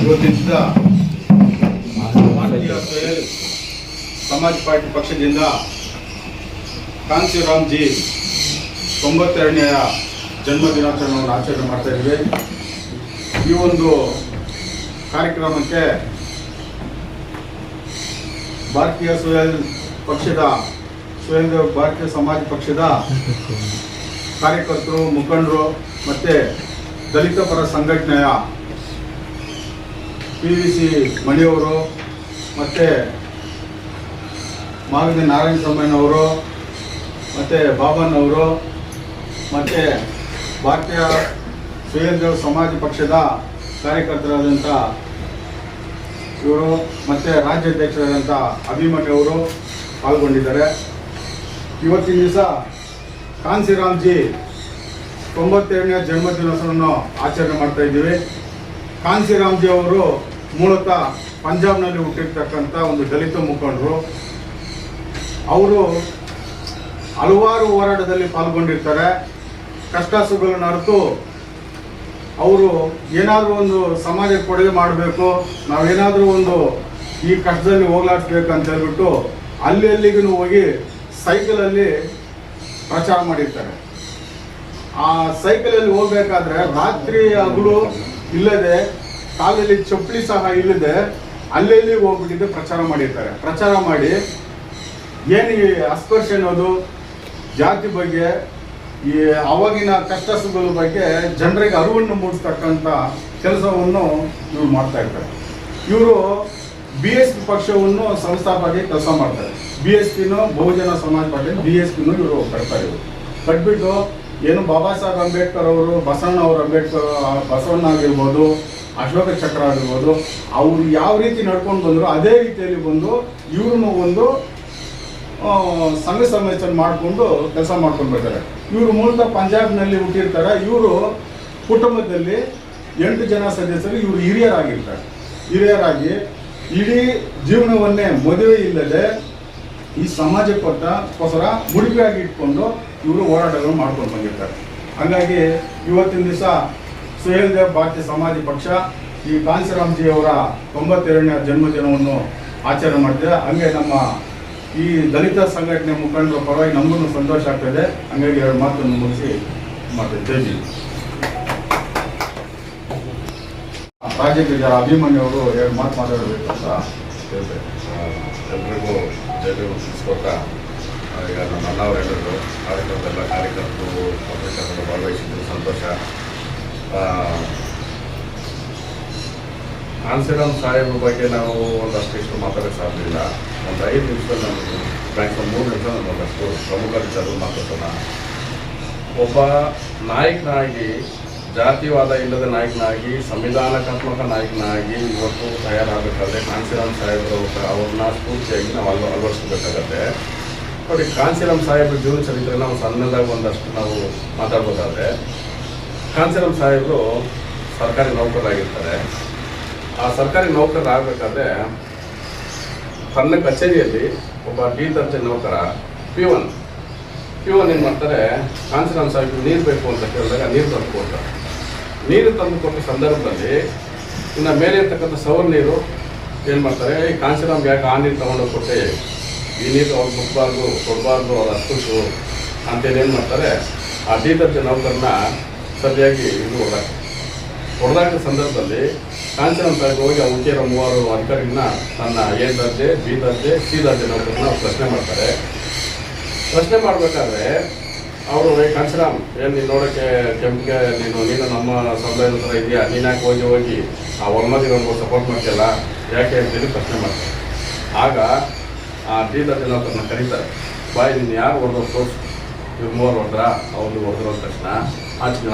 ಇವತ್ತಿನಿಂದ ಭಾರತೀಯ ಸಮಾಜ ಪಾರ್ಟಿ ಪಕ್ಷದಿಂದ ಕಾಂಶಿರಾಮ್ಜಿ 92ನೇ ಜನ್ಮ ದಿನಾಚರಣೆಯನ್ನು ಆಚರಣೆ ಮಾಡ್ತಾ ಇದ್ದೀವಿ. ಈ ಒಂದು ಕಾರ್ಯಕ್ರಮಕ್ಕೆ ಭಾರತೀಯ ಭಾರತೀಯ ಸಮಾಜ ಪಕ್ಷದ ಕಾರ್ಯಕರ್ತರು, ಮುಖಂಡರು ಮತ್ತು ದಲಿತ ಪರ ಸಂಘಟನೆಯ PVC ಮಣಿಯವರು ಮತ್ತು ಮಾವಿನ ನಾರಾಯಣ ಸ್ವಾಮಯ್ಯನವರು ಮತ್ತು ಬಾಬಣ್ಣವರು ಮತ್ತು ಭಾರತೀಯ ಸ್ವಯಂ ಸಮಾಜ ಪಕ್ಷದ ಕಾರ್ಯಕರ್ತರಾದಂಥ ಇವರು ಮತ್ತು ರಾಜ್ಯಾಧ್ಯಕ್ಷರಾದಂಥ ಅಭಿಮನ್ಯವರು ಪಾಲ್ಗೊಂಡಿದ್ದಾರೆ. ಇವತ್ತಿನ ದಿವಸ ಕಾಂಶಿರಾಮ್ಜಿ 92ನೇ ಜನ್ಮದಿನೋತ್ಸವವನ್ನು ಆಚರಣೆ ಮಾಡ್ತಾ ಇದ್ದೀವಿ. ಕಾಂಶಿರಾಮ್ಜಿ ಅವರು ಮೂಲತಃ ಪಂಜಾಬ್ನಲ್ಲಿ ಹುಟ್ಟಿರ್ತಕ್ಕಂಥ ಒಂದು ದಲಿತ ಮುಖಂಡರು. ಅವರು ಹಲವಾರು ಹೋರಾಟದಲ್ಲಿ ಪಾಲ್ಗೊಂಡಿರ್ತಾರೆ. ಕಷ್ಟ ಸುಖಗಳನ್ನು ಅರಿತು ಅವರು ಏನಾದರೂ ಒಂದು ಸಮಾಜಕ್ಕೆ ಕೊಡುಗೆ ಮಾಡಬೇಕು, ನಾವೇನಾದರೂ ಒಂದು ಈ ಕಷ್ಟದಲ್ಲಿ ಹೋಗ್ಲಾಡಿಸ್ಬೇಕು ಅಂತ ಹೇಳ್ಬಿಟ್ಟು ಅಲ್ಲಿಗೂ ಹೋಗಿ ಸೈಕಲಲ್ಲಿ ಪ್ರಚಾರ ಮಾಡಿರ್ತಾರೆ. ಆ ಸೈಕಲಲ್ಲಿ ಹೋಗ್ಬೇಕಾದ್ರೆ ರಾತ್ರಿ ಹಗಲು ಇಲ್ಲದೆ, ಕಾಲಲ್ಲಿ ಚಪ್ಪಲಿ ಸಹ ಇಲ್ಲದೆ ಅಲ್ಲೆಲ್ಲಿ ಹೋಗ್ಬಿಟ್ಟಿದ್ದು ಪ್ರಚಾರ ಮಾಡಿರ್ತಾರೆ. ಪ್ರಚಾರ ಮಾಡಿ ಏನು ಈ ಅಸ್ಪರ್ಶ ಅನ್ನೋದು, ಜಾತಿ ಬಗ್ಗೆ, ಈ ಅವಾಗಿನ ಕಷ್ಟ ಸುಖಗಳ ಬಗ್ಗೆ ಜನರಿಗೆ ಅರಿವನ್ನು ಮೂಡಿಸ್ತಕ್ಕಂಥ ಕೆಲಸವನ್ನು ಇವರು ಮಾಡ್ತಾ ಇರ್ತಾರೆ. ಇವರು BSP ಪಕ್ಷವನ್ನು ಸಂಸ್ಥಾಪಕಿ ಕೆಲಸ ಮಾಡ್ತಾರೆ. BSPನೂ ಬಹುಜನ ಸಮಾಜ ಪಾರ್ಟಿ BSPನೂ ಇವರು ಕಟ್ತಾರೆ. ಕಟ್ಬಿಟ್ಟು ಏನು ಬಾಬಾ ಸಾಹೇಬ್ ಅಂಬೇಡ್ಕರ್ ಅವರು, ಬಸವಣ್ಣ ಆಗಿರ್ಬೋದು, ಅಶೋಕ ಚಕ್ರ ಆಗಿರ್ಬೋದು, ಅವರು ಯಾವ ರೀತಿ ನಡ್ಕೊಂಡು ಬಂದರು ಅದೇ ರೀತಿಯಲ್ಲಿ ಬಂದು ಇವ್ರನ್ನೂ ಒಂದು ಸಂಘ ಸಂರಚನೆ ಮಾಡಿಕೊಂಡು ಕೆಲಸ ಮಾಡ್ಕೊಂಡು ಬರ್ತಾರೆ. ಇವರು ಮೂಲತಃ ಪಂಜಾಬ್ನಲ್ಲಿ ಹುಟ್ಟಿರ್ತಾರೆ. ಇವರು ಕುಟುಂಬದಲ್ಲಿ 8 ಜನ ಸದಸ್ಯರು ಇವರು ಹಿರಿಯರಾಗಿ ಇಡೀ ಜೀವನವನ್ನೇ ಮದುವೆ ಇಲ್ಲದೆ ಈ ಸಮಾಜಕ್ಕೋಸ್ಕರ ಮುಡಿಪಾಗಿ ಇಟ್ಕೊಂಡು ಇವರು ಹೋರಾಟಗಳು ಮಾಡ್ಕೊಂಡು ಬಂದಿರ್ತಾರೆ. ಹಾಗಾಗಿ ಇವತ್ತಿನ ದಿವಸ ಸುಹೇಲ್ದೇವ್ ಭಾರತೀಯ ಸಮಾಜ ಪಕ್ಷ ಈ ಕಾಂಶಿರಾಮ್ಜಿ ಅವರ 92ನೇ ಜನ್ಮದಿನವನ್ನು ಆಚರಣೆ ಮಾಡ್ತಿದೆ. ಹಂಗೆ ನಮ್ಮ ಈ ದಲಿತ ಸಂಘಟನೆ ಮುಖಂಡರ ಪರವಾಗಿ ನಮಗೂ ಸಂತೋಷ ಆಗ್ತದೆ. ಹಂಗಾಗಿ 2 ಮಾತನ್ನು ಮುಗಿಸಿ ಮಾಡ್ತೇವೆ. ಜೈ ರಾಜ್ಯಾಧ್ಯಕ್ಷ ಅಭಿಮನ್ಯವರು 2 ಮಾತು ಮಾತಾಡಬೇಕು ಅಂತ ಹೇಳ್ತೇವೆ. ಎಲ್ರಿಗೂ ಜೈಲು ತಿಳಿಸ್ಕೊತ ಈಗ ನಮ್ಮ ಅಣ್ಣವ್ರು ಹೇಳಿದ್ರು, ಕಾರ್ಯಕ್ರಮದೆಲ್ಲ ಕಾರ್ಯಕರ್ತರು ಪತ್ರಕರ್ತರು ಭಾಗವಹಿಸಿದ್ರು, ಸಂತೋಷ. ಕಾಂಶಿರಾಮ್ ಸಾಹೇಬ್ರ ಬಗ್ಗೆ ನಾವು ಒಂದಷ್ಟು ಮಾತಾಡೋಕ್ಕೆ ಸಾಧ್ಯವಿಲ್ಲ. ಒಂದು 5 ನಿಮಿಷದಲ್ಲಿ ನಮಗೆ ಮ್ಯಾಕ್ಸಿಮಮ್ 3 ನಿಮಿಷ ನಾನು ಒಂದಷ್ಟು ಪ್ರಮುಖ ವಿಚಾರಗಳು ಮಾತಾಡೋಣ. ಒಬ್ಬ ನಾಯಕನಾಗಿ, ಜಾತಿವಾದ ಇಲ್ಲದ ನಾಯಕನಾಗಿ, ಸಂವಿಧಾನಾತ್ಮಕ ನಾಯಕನಾಗಿ ಇವತ್ತು ತಯಾರಾಗಬೇಕಾದ್ರೆ ಕಾಂಶಿರಾಮ್ ಸಾಹೇಬರು ಅವ್ರನ್ನ ಸ್ಫೂರ್ತಿಯಾಗಿ ನಾವು ಅಳವಡಿಸ್ಕೋಬೇಕಾಗತ್ತೆ. ನೋಡಿ, ಕಾಂಶಿರಾಮ್ ಸಾಹೇಬ್ರ ಜೀವನ ಚರಿತ್ರೆ ನಾವು ಸಣ್ಣದಾಗಿ ಒಂದಷ್ಟು ನಾವು ಮಾತಾಡ್ಬೋದಾದ್ರೆ, ಕಾಂಶಿರಾಮ್ ಸಾಹೇಬರು ಸರ್ಕಾರಿ ನೌಕರರಾಗಿರ್ತಾರೆ. ಆ ಸರ್ಕಾರಿ ನೌಕರರಾಗಬೇಕಾದ್ರೆ ತನ್ನ ಕಚೇರಿಯಲ್ಲಿ ಒಬ್ಬ D ದರ್ಜೆ ನೌಕರ P1 ಏನು ಮಾಡ್ತಾರೆ, ಕಾಂಶಿರಾಮ್ ಸಾಹೇಬ್ ನೀರು ಬೇಕು ಅಂತ ಕೇಳಿದಾಗ ನೀರು ತಂದು ಕೊಡ್ತಾರೆ. ನೀರು ತಂದು ಕೊಟ್ಟ ಸಂದರ್ಭದಲ್ಲಿ ಇನ್ನು ಮೇಲೆ ಇರ್ತಕ್ಕಂಥ ಸವರ್ ನೀರು ಏನು ಮಾಡ್ತಾರೆ, ಈ ಕಾಂಶಿರಾಮ್ ಯಾಕೆ ಆ ನೀರು ತೊಗೊಂಡೋಗಿ ಕೊಟ್ಟೆ, ಈ ನೀರು ಅವ್ರು ಮುಟ್ಬಾರ್ದು, ಕೊಡಬಾರ್ದು, ಅವ್ರು ಅಸ್ಪೃಶ್ಯರು ಅಂತೇಳಿ ಏನು ಮಾಡ್ತಾರೆ, ಆ D ದರ್ಜೆ ನೌಕರನ್ನ ಸರಿಯಾಗಿ ಇದು ಹೊಡೆದಾಕಿದ ಸಂದರ್ಭದಲ್ಲಿ ಕಾಂಶಿರಾಮ್ ಸಾಹೇಬ್ ಹೋಗಿ ಆ ಉದ್ಯೋಗ 3 ಅಧಿಕಾರಿಗಳನ್ನ ತನ್ನ A ದರ್ಜೆ, B ದರ್ಜೆ, C ದರ್ಜೆ ನೌಕರನ್ನ ಪ್ರಶ್ನೆ ಮಾಡ್ತಾರೆ. ಪ್ರಶ್ನೆ ಮಾಡಬೇಕಾದ್ರೆ ಅವರು, ಕಾಂಶಿರಾಮ್ ಏನು ನೀನು ನೋಡೋಕ್ಕೆ ಕೆಂಪಿಗೆ ನೀನು ನಮ್ಮ ಸಮುದಾಯದ ಥರ ಇದೆಯಾ, ನೀನು ಯಾಕೆ ಹೋಗಿ ಆ ಒಮ್ಮದಿರೋರ್ಗೂ ಸಪೋರ್ಟ್ ಮಾಡ್ತೀಯಲ್ಲ ಯಾಕೆ ಅಂತೇಳಿ ಪ್ರಶ್ನೆ ಮಾಡ್ತಾರೆ. ಆಗ ಆ D ದರ್ಜೆ ನೌಕರನ್ನ ಕರೀತಾರೆ, ಬಾಯ್ ನೀನು ಯಾರು ಹೊಡೆದವ್ರು ತೋರಿಸು, ಇವ್ರು 3 ಹೊಡೆದ್ರ, ಅವ್ರು ಹೊಡೆದ್ರು ಅಂದ ತಕ್ಷಣ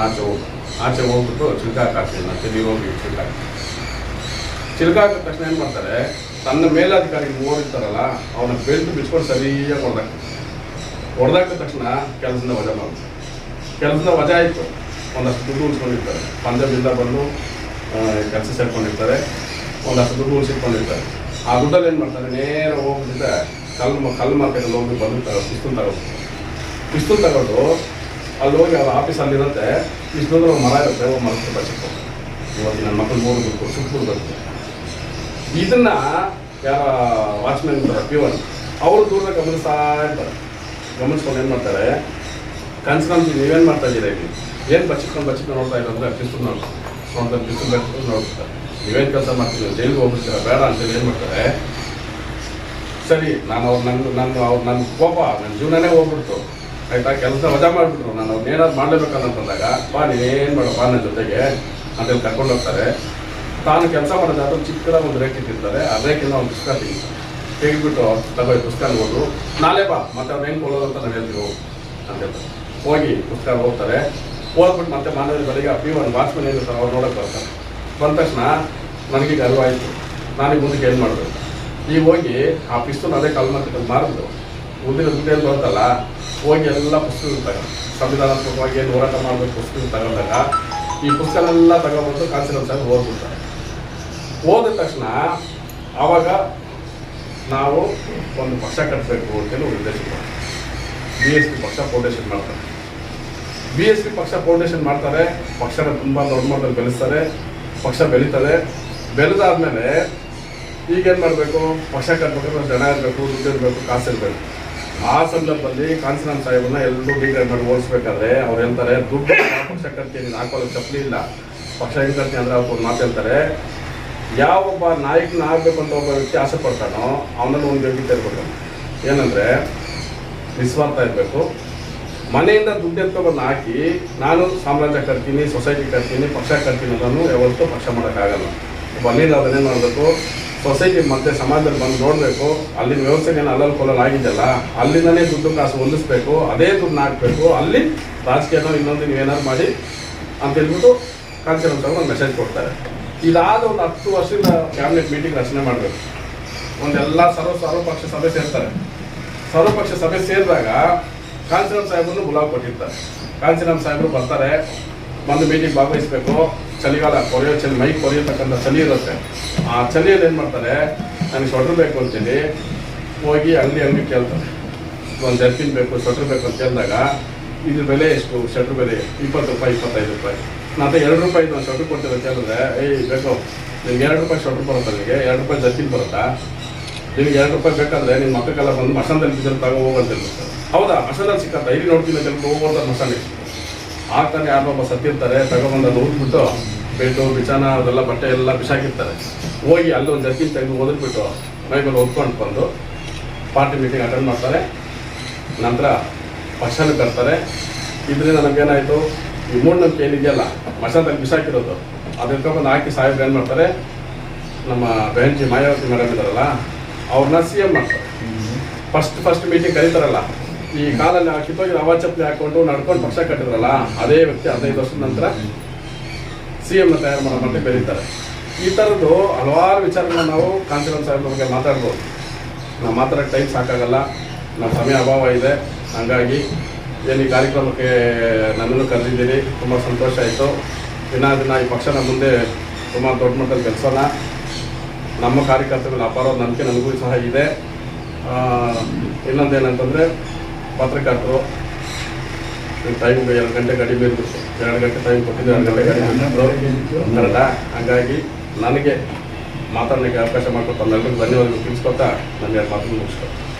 ಆಚೆ ಹೋಗ್ಬಿಟ್ಟು ಚಿಲ್ಕಾಕ್ ಹಾಕ್ತೀನಿ ಅಂತ ನೀವು ಹೋಗಿ ಚಿಲ್ಕಾಕಿದ ತಕ್ಷಣ ಏನು ಮಾಡ್ತಾರೆ, ತನ್ನ ಮೇಲಾಧಿಕಾರಿ 3 ಇರ್ತಾರಲ್ಲ ಅವನ್ನ ಬೆಲ್ಟ್ ಬಿಚ್ಕೊಂಡು ಸರಿಯಾಗಿ ಹೊಡೆದಾಕಿದ ತಕ್ಷಣ ಕೆಲಸದಿಂದ ವಜಾ ಆಯಿತು. ಒಂದಷ್ಟು ದುಡ್ಡು ಉಳಿಸ್ಕೊಂಡಿರ್ತಾರೆ. ಪಂಜಾಬಿಂದ ಬಂದು ಕೆಲಸ ಸೇರ್ಕೊಂಡಿರ್ತಾರೆ, ಒಂದಷ್ಟು ದುಡ್ಡು ಉಳಿಸಿಟ್ಕೊಂಡಿರ್ತಾರೆ. ಆ ದುಡ್ಡಲ್ಲಿ ಏನು ಮಾಡ್ತಾರೆ, ನೇರ ಹೋಗ್ಬಿಟ್ಟಿದ್ದೆ ಕಲ್ಲು ಮಾರ್ಕೆಟಲ್ಲಿ ಹೋಗಿ ಬಂದು ಪಿಸ್ತೂಲ್ ತಗೊಂಡು ಅಲ್ಲಿ ಹೋಗಿ ಅವ್ರ ಆಫೀಸಲ್ಲಿರುತ್ತೆ. ಇಷ್ಟೊಂದ್ರೆ ಒಂದು ಮರ ಇರುತ್ತೆ, ಒಂದು ಮರಕ್ಕೆ ಬಚ್ಚಿಕೊಂಡು ಇವತ್ತು ನನ್ನ ಮಕ್ಕಳು ನೋಡಬೇಕು, ಸುತ್ತೂರು ಬರುತ್ತೆ. ಇದನ್ನು ಯಾರ ವಾಚ್ಮ್ಯಾನ್ ಇರ್ತಾರೆ, P1, ಅವರು ದೂರದಾಗ ಗಮನಿಸ್ತಾ ಇರ್ತಾರೆ. ಗಮನಿಸ್ಕೊಂಡು ಏನು ಮಾಡ್ತಾರೆ, ಕನ್ಸ್ಕೊಂಡ್ವಿ ನೀವೇನು ಮಾಡ್ತಾ ಇದ್ದೀರಾ ಇಲ್ಲಿ, ಏನು ಬಚ್ಚಿಕೊಂಡು ನೋಡ್ತಾ ಇಲ್ಲ ಅಂದರೆ ಪಿಸ್ತೂಲ್ ನೋಡ್ತಾರೆ, ಪಿಸ್ತೂಲ್ ಬೆಚ್ಚಿಕೊಂಡು ನೋಡ್ತಾರೆ. ನೀವೇನು ಕೆಲಸ ಮಾಡ್ತೀವಿ, ಜೈಲಿಗೆ ಹೋಗ್ಬಿಡ್ತೀರ ಬೇಡ ಅಂತೇಳಿ ಏನು ಮಾಡ್ತಾರೆ, ಸರಿ ನಾನು ನನ್ನ ಕೋಪ ನನ್ನ ಜೀವನನೇ ಹೋಗ್ಬಿಡ್ತು ಆಯಿತಾ, ಕೆಲಸ ವಜಾ ಮಾಡಿಬಿಟ್ರು, ನಾನು ಅವ್ರು ಏನಾದ್ರು ಮಾಡಲೇಬೇಕಂತಂದಾಗ ಬಾ ನೀವೇನು ಮಾಡೋ ಬಾ ನನ್ನ ಜೊತೆಗೆ ಅಂತೇಳಿ ಕರ್ಕೊಂಡು ಹೋಗ್ತಾರೆ. ತಾನು ಕೆಲಸ ಮಾಡೋದಾದ್ರೂ ಚಿಕ್ಕದಾಗಿ ಒಂದು ರೇಖೆ ಇಟ್ಟಿರ್ತಾರೆ, ಆ ರೇಖೆಯಿಂದ ಒಂದು ಪುಸ್ತಕ ತೆಗೆದ್ಬಿಟ್ಟು ತಗೋ ಪುಸ್ತಕ ಓದು, ನಾಳೆ ಬಾ ಮತ್ತೆ ಅವ್ರು ಹೆಂಗೆ ಕೊಡೋದು ಅಂತ ನಾನು ಹೇಳ್ತೀವಿ ಅಂತ ಹೇಳ್ತಾರೆ. ಹೋಗಿ ಪುಸ್ತಕ ಓದ್ತಾರೆ, ಓದ್ಬಿಟ್ಟು ಮತ್ತೆ ಮಾನವರಿ ಬಳಿಗೆ P1 ವಾಚ್ಮನ್ ಏನಿರ್ತಾರೆ ಅವ್ರು ನೋಡೋಕೆ ಬರ್ತಾರೆ. ಬಂದ ತಕ್ಷಣ ನನಗೀಗ ಅರಿವಾಯಿತು, ನಾನೀಗ ಮುಂದಕ್ಕೆ ಏನು ಮಾಡಬೇಕು. ಈಗ ಹೋಗಿ ಆ ಪಿಸ್ತೂಲ್ ಅದೇ ಕಲ್ಲು ಮಾರ್ಕೆಟಲ್ಲಿ ಮಾರಿದ್ರು ಮುಂದಿನ ದುಡ್ಡೇನು ಬರುತ್ತಲ್ಲ, ಹೋಗಿ ಎಲ್ಲ ಪುಸ್ತಕ ತಗೊಂಡು ಸಂವಿಧಾನಾತ್ಮಕವಾಗಿ ಏನು ಹೋರಾಟ ಮಾಡಬೇಕು ಪುಸ್ತಕ ತಗೊಂಡಾಗ ಈ ಪುಸ್ತಕನೆಲ್ಲ ತಗೊಂಡ್ಬಂದು ಕಾನ್ಸಿಲರ್ ಸಾಹೇಬ್ ಓದ್ಬಿಡ್ತಾರೆ. ಓದಿದ ತಕ್ಷಣ ಆವಾಗ ನಾವು ಒಂದು ಪಕ್ಷ ಕಟ್ಟಬೇಕು ಅಂತೇಳಿ ಉದ್ದೇಶ BSP ಪಕ್ಷ ಫೌಂಡೇಶನ್ ಮಾಡ್ತಾರೆ. BSP ಪಕ್ಷ ಫೌಂಡೇಶನ್ ಮಾಡ್ತಾರೆ, ಪಕ್ಷನ ತುಂಬ ದೊಡ್ಡ ಮಟ್ಟದಲ್ಲಿ ಬೆಳೆಸ್ತಾರೆ, ಪಕ್ಷ ಬೆಳೀತದೆ. ಬೆಳೆದಾದ್ಮೇಲೆ ಈಗೇನು ಮಾಡಬೇಕು, ಪಕ್ಷ ಕಟ್ಟಬೇಕಾದ್ರೆ ಜನ ಇರಬೇಕು, ದುಡ್ಡು ಇರಬೇಕು, ಕಾಸು ಇರಬೇಕು. ಆ ಸಂದರ್ಭದಲ್ಲಿ ಕಾನ್ಸಿಲರ್ ಸಾಹೇಬನ್ನ ಎಲ್ಲರೂ ಡಿಗ್ರೇಡ್ ಮಾಡಿ ಓಡಿಸ್ಬೇಕಾದ್ರೆ ಅವ್ರು ಹೇಳ್ತಾರೆ, ದುಡ್ಡು ಪಕ್ಷ ಕಟ್ತೀನಿ, ನೀನು ಹಾಕೊಳ್ಳೋ ಚಪ್ಪಲಿ ಇಲ್ಲ, ಪಕ್ಷ ಹೆಂಗೆ ಕಟ್ತೀನಿ ಅಂದರೆ ಅವ್ರು ಮಾತು ಹೇಳ್ತಾರೆ, ಯಾವೊಬ್ಬ ನಾಯಕನ ಆಗಬೇಕು ಅಂತ ಒಬ್ಬ ವ್ಯಕ್ತಿ ಆಸೆ ಪಡ್ತಾನೋ ಅವನಲ್ಲಿ ಒಂದು ಯೋಗ್ಯತೆ ಇರಬೇಕು. ಏನಂದರೆ ನಿಸ್ವಾರ್ಥ ಇರಬೇಕು. ಮನೆಯಿಂದ ದುಡ್ಡು ಎತ್ಕೊಬಂದು ಹಾಕಿ ನಾನು ಸಾಮ್ರಾಜ್ಯ ಕಟ್ತೀನಿ, ಸೊಸೈಟಿ ಕಟ್ತೀನಿ, ಪಕ್ಷ ಕಟ್ತೀನಿ ಅನ್ನೋದನ್ನು ಯಾವತ್ತೂ ಪಕ್ಷ ಮಾಡೋಕ್ಕಾಗಲ್ಲ. ಒಬ್ಬ ಅಲ್ಲಿಂದ ಅದನ್ನೇನು ಮಾಡಬೇಕು, ಸೊಸೈಟಿ ಮತ್ತೆ ಸಮಾಜದಲ್ಲಿ ಬಂದು ನೋಡಬೇಕು, ಅಲ್ಲಿನ ವ್ಯವಸ್ಥೆಗೇನು ಅಲ್ಲಲ್ಲಿ ಕೊಲ್ಲಲು ಆಗಿದೆಯಲ್ಲ ಅಲ್ಲಿಂದನೇ ದುಡ್ಡು ಕಾಸು ಹೊಂದಿಸ್ಬೇಕು, ಅದೇ ದುಡ್ಡನ್ನ ಹಾಕಬೇಕು, ಅಲ್ಲಿ ರಾಜಕೀಯನೋ ಇನ್ನೊಂದು ನೀವೇನಾದ್ರು ಮಾಡಿ ಅಂತ ಹೇಳ್ಬಿಟ್ಟು ಕಾನ್ಸಿಲರ್ ಸಾಹೇಬ್ ಒಂದು ಮೆಸೇಜ್ ಕೊಡ್ತಾರೆ. ಇದಾದ ಒಂದು 10 ವರ್ಷದಿಂದ ಕ್ಯಾಬಿನೆಟ್ ಮೀಟಿಂಗ್ ರಚನೆ ಮಾಡಬೇಕು. ಒಂದೆಲ್ಲ ಸರ್ವಪಕ್ಷ ಸಭೆ ಸೇರ್ತಾರೆ. ಸರ್ವಪಕ್ಷ ಸಭೆ ಸೇರಿದಾಗ ಕಾನ್ಸಿಲರ್ ಸಾಹೇಬನ್ನು ಬುಲಾವ್ ಕೊಟ್ಟಿರ್ತಾರೆ. ಕಾನ್ಸಿಲರ್ ಸಾಹೇಬರು ಬರ್ತಾರೆ, ಬಂದು ಮೀಟಿಂಗ್ ಭಾಗವಹಿಸಬೇಕು. ಚಳಿಗಾಲ ಮೈ ಕೊರೆಯತಕ್ಕಂಥ ಚಳಿ ಇರುತ್ತೆ. ಆ ಚಳಿಯಲ್ಲಿ ಏನು ಮಾಡ್ತಾರೆ, ನನಗೆ ಸ್ವೆಟ್ರ್ ಬೇಕು ಅಂತೇಳಿ ಹೋಗಿ ಅಂಗಡಿ ಕೇಳ್ತಾರೆ, ಒಂದು ಜರ್ಕಿನ್ ಬೇಕು, ಸ್ವೆಟ್ರ್ ಬೇಕು ಅಂತ ಕೇಳಿದಾಗ ಇದ್ರ ಬೆಲೆ ಎಷ್ಟು, ಸ್ವೆಟ್ರ್ ಬೆಲೆ 20 ರೂಪಾಯಿ 25 ರೂಪಾಯಿ. ನಾನು 2 ರೂಪಾಯಿ ನಾನು ಸ್ವೆಟ್ರ್ ಕೊಡ್ತೀನಿ ಅಂತ ಹೇಳಿದ್ರೆ, ಬೇಕು ನಿಮ್ಗೆ 2 ರೂಪಾಯಿ ಸ್ವೆಟ್ರ್ ಬರುತ್ತಾ, ನಿಮಗೆ 2 ರೂಪಾಯಿ ಜರ್ಕಿನ್ ಬರುತ್ತಾ, ನಿಮ್ಗೆ 2 ರೂಪಾಯಿ ಬೇಕಾದ್ರೆ ನಿಮ್ಮ ಮಕ್ಕಳೆಲ್ಲ ಬಂದು ಮಸಾಲದಲ್ಲಿ ಬಿದ್ದರೆ ಹೋಗಂತ ಹೇಳ್ತಾರೆ. ಹೌದಾ, ಮಸಾಲಲ್ಲಿ ಸಿಕ್ಕತ್ತ, ಇಲ್ಲಿ ನೋಡ್ತೀನಿ ಅಂತ ಹೇಳ್ಬಿಟ್ಟು ಹೋಗ್ಬೋದು ಮಸಾಲೆ ಆಗ್ತಾನೆ. ಯಾರೊಬ್ಬ ಸತ್ತಿರ್ತಾರೆ, ತಗೊಬಂದು ಅದು ಊದ್ಬಿಟ್ಟು ಬೆಟ್ಟು ಬಿಚಾನ ಅದೆಲ್ಲ ಬಟ್ಟೆ ಎಲ್ಲ ಬಿಸಾಕಿರ್ತಾರೆ. ಹೋಗಿ ಅಲ್ಲೊಂದು ಜರ್ಕಿನ್ ತೆಗೆದು ಓದಿಬಿಟ್ಟು ಮೈಮೇಲೆ ಓದ್ಕೊಂಡು ಬಂದು ಪಾರ್ಟಿ ಮೀಟಿಂಗ್ ಅಟೆಂಡ್ ಮಾಡ್ತಾರೆ. ನಂತರ ಪಕ್ಷನ ಕರ್ತಾರೆ. ಇದರಿಂದ ನಮಗೇನಾಯಿತು, ಈ ಮೂಢನಂಬಿಕೆ ಏನಿದೆಯಲ್ಲ ಮಸಾಲದಲ್ಲಿ ಬಿಸಾಕಿರೋದು ಅದಕ್ಕೆ ಹಾಕಿ ಸಾಹೇಬ್ರು ಏನು ಮಾಡ್ತಾರೆ, ನಮ್ಮ ಬೆಹನ್ಜಿ ಮಾಯಾವತಿ ಮೇಡಮ್ ಇದ್ದಾರಲ್ಲ ಅವ್ರನ್ನ CM ಮಾಡ್ತಾರೆ. ಫಸ್ಟ್ ಮೀಟಿಂಗ್ ಕರೀತಾರಲ್ಲ, ಈ ಕಾಲಲ್ಲಿ ಕಿತ್ತೋಗಿ ರವಾ ಚಪ್ಪಲಿ ಹಾಕ್ಕೊಂಡು ನಡ್ಕೊಂಡು ಪಕ್ಷ ಕಟ್ಟಿದ್ರಲ್ಲ ಅದೇ ವ್ಯಕ್ತಿ 15 ವರ್ಷದ ನಂತರ CMನ ತಯಾರು ಮಾಡೋ ಮಟ್ಟಿಗೆ ಬೆರೀತಾರೆ. ಈ ಥರದ್ದು ಹಲವಾರು ವಿಚಾರಗಳನ್ನ ನಾವು ಕಾನ್ಸಿಲರ್ ಸಾಹೇಬ್ರ ಬಗ್ಗೆ ಮಾತಾಡ್ಬೋದು. ನಾವು ಮಾತಾಡೋಕ್ಕೆ ಟೈಮ್ ಸಾಕಾಗಲ್ಲ, ನಮ್ಮ ಸಮಯ ಅಭಾವ ಇದೆ. ಹಾಗಾಗಿ ಏನು ಈ ಕಾರ್ಯಕ್ರಮಕ್ಕೆ ನನ್ನನ್ನು ಕರೆದಿದ್ದೀರಿ, ತುಂಬ ಸಂತೋಷ ಆಯಿತು. ದಿನ ಈ ಪಕ್ಷನ ಮುಂದೆ ತುಂಬ ದೊಡ್ಡ ಮಟ್ಟದಲ್ಲಿ ಕೆಲಸೋಣ. ನಮ್ಮ ಕಾರ್ಯಕರ್ತರ ಮೇಲೆ ಅಪಾರ ನಂಬಿಕೆ ನನಗೂ ಸಹ ಇದೆ. ಇನ್ನೊಂದೇನಂತಂದರೆ ಪತ್ರಕರ್ತರು ಟೈಮ್ 2 ಗಂಟೆ ಕಡಿಮೆ ಇರ್ಬಿಟ್ಟು 2 ಗಂಟೆ ಟೈಮ್ ಕೊಟ್ಟಿದ್ದು 2 ಗಂಟೆ ಕಡಿಮೆ ಕನ್ನಡ. ಹಾಗಾಗಿ ನನಗೆ ಮಾತಾಡಲಿಕ್ಕೆ ಅವಕಾಶ ಮಾಡಿಕೊಟ್ಟು ಎಲ್ಲರಿಗೂ ಧನ್ಯವಾದಗಳು ತಿಳಿಸ್ಕೊತಾ ನನ್ನ 2 ಮಾತನ್ನು ಮುಗಿಸ್ಕೊಳ್ತೀನಿ.